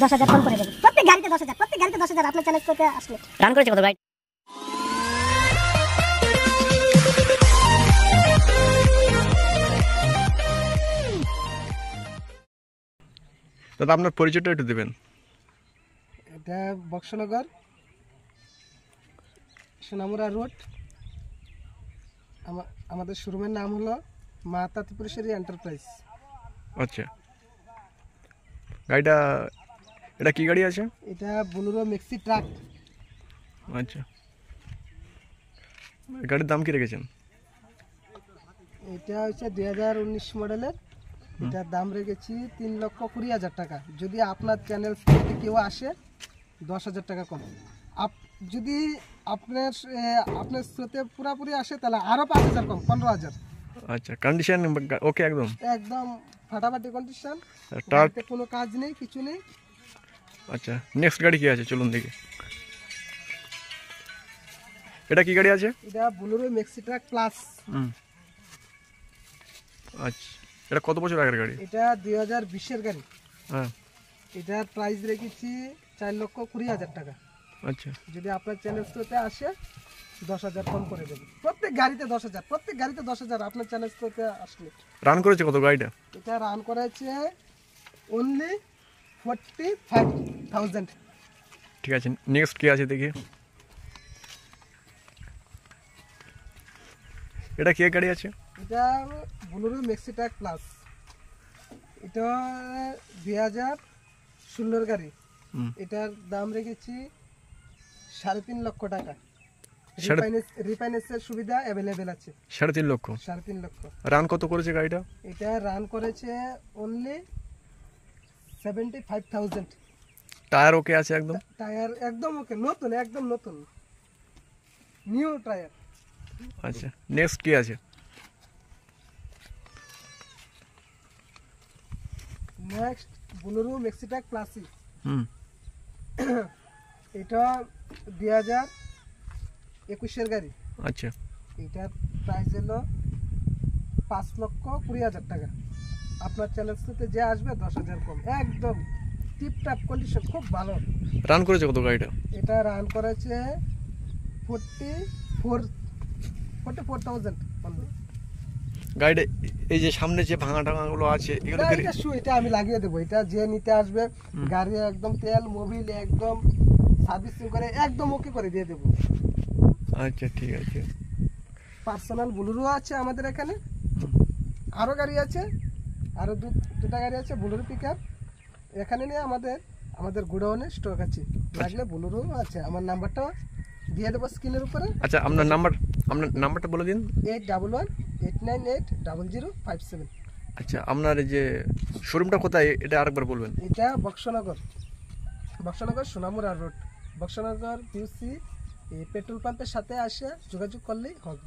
10,000 কম করে দেবো। প্রত্যেক গাড়িতে 10,000, প্রত্যেক গাড়িতে 10,000 আপনার চ্যালেঞ্জ করতে আসলে। রান করেছে কত গাড়ি? দাদা আপনার পরিচয়টা একটু দেবেন। এটা বক্সনগর সোনামুড়া রোড। আমাদের শোরুমের নাম হলো মা তাঁতিপুরেশ্বরী এন্টারপ্রাইজ। আচ্ছা, গাড়িটা এটা কি গাড়ি আছে? এটা বোলেরো ম্যাক্সি ট্রাক। আচ্ছা, গাড়ির দাম কি রেখেছেন? এটা হচ্ছে 2019 মডেলের। এটার দাম রেখেছি 3,20,000 টাকা। যদি আপনার চ্যানেল থেকে কেউ আসে 10,000 টাকা কম। যদি আপনার স্রোতে পুরাপুরি আসে তাহলে আরও 5,000 কম, 15,000। আচ্ছা, কন্ডিশন ওকে? একদম একদম ফাটাফাটি কন্ডিশন, টায়ার কোনো কাজ নেই, কিছু নেই। আচ্ছা, নেক্সট গাড়ি কি আছে চলুন দেখি। এটা কি গাড়ি আছে? এটা বোলেরো ম্যাক্সি ট্রাক প্লাস। আচ্ছা, এটা কত বছর আগের গাড়ি? এটা 2020-এর গাড়ি। হ্যাঁ, এটার প্রাইস রেখেছি 4,20,000 টাকা। আচ্ছা, যদি আপনার চ্যানেল স্টোরে আসে 10,000 কম করে দেবেন। প্রত্যেক গাড়িতে 10,000, প্রত্যেক গাড়িতে 10,000 আপনার চ্যানেল স্টোরে আসলে। রান করেছে কত গাড়িটা? এটা রান করেছে অনলি 45,000। ঠিক আছে, নেক্সট কি আছে দেখি। এটা কি গাড়ি আছে? এটা বোলেরো ম্যাক্সি ট্রাক প্লাস। এটা 2016-এর গাড়ি। এটার দাম রেখেছি 3.5 লক্ষ টাকা। রিফাইন্যান্সের সুবিধা অ্যাভেলেবেল আছে। 3.5 লক্ষ। 3.5 লক্ষ। রান কত করেছে গাড়িটা? এটা রান করেছে অনলি 75,000। টায়ার ওকে আছে একদম? টায়ার একদম ওকে, নতুন, একদম নতুন, নিউ টায়ার। আচ্ছা, নেক্সট কি আছে? Next Bolero maxi truck Plassey. এটা 2021-এর গাড়ি। আচ্ছা, এটার প্রাইস হলো 5,20,000 টাকা। আপনার চ্যানেল থেকে যে আসবে 10,000 কম, একদম টিপটাপ কন্ডিশন, খুব ভালো। রান করেছে কত গাড়িটা? এটা রান করেছে 44,000 অনলি। গাড়িটা এই যে সামনে যে ভাঙা টাঙাগুলো আছে এগুলো কি? এটা আমি লাগিয়ে দেবো। এটা যে নিতে আসবে গাড়ি একদম তেল মোবিল একদম সার্ভিসিং করে একদম ওকে করে দিয়ে দেবো। আচ্ছা, ঠিক আছে। পার্সোনাল বোলেরো আছে আমাদের এখানে, আরও গাড়ি আছে, আরও দুটা গাড়ি আছে বোলেরো পিকআপ। এখানে নিয়ে আমাদের গোডাউনে স্টক আছে, লাগলে বোলেরো আছে। আমার নাম্বারটা দিয়ে দেবো স্ক্রিনের উপরে। আচ্ছা, আপনার নাম্বারটা বলে দিন। 8118980057। আচ্ছা, আপনার এই যে শোরুমটা কোথায় এটা আরেকবার বলবেন। এটা Boxanagar Sonamura road, Boxanagar PUC petrol পাম্পের সাথে আসে যোগাযোগ করলেই হবে।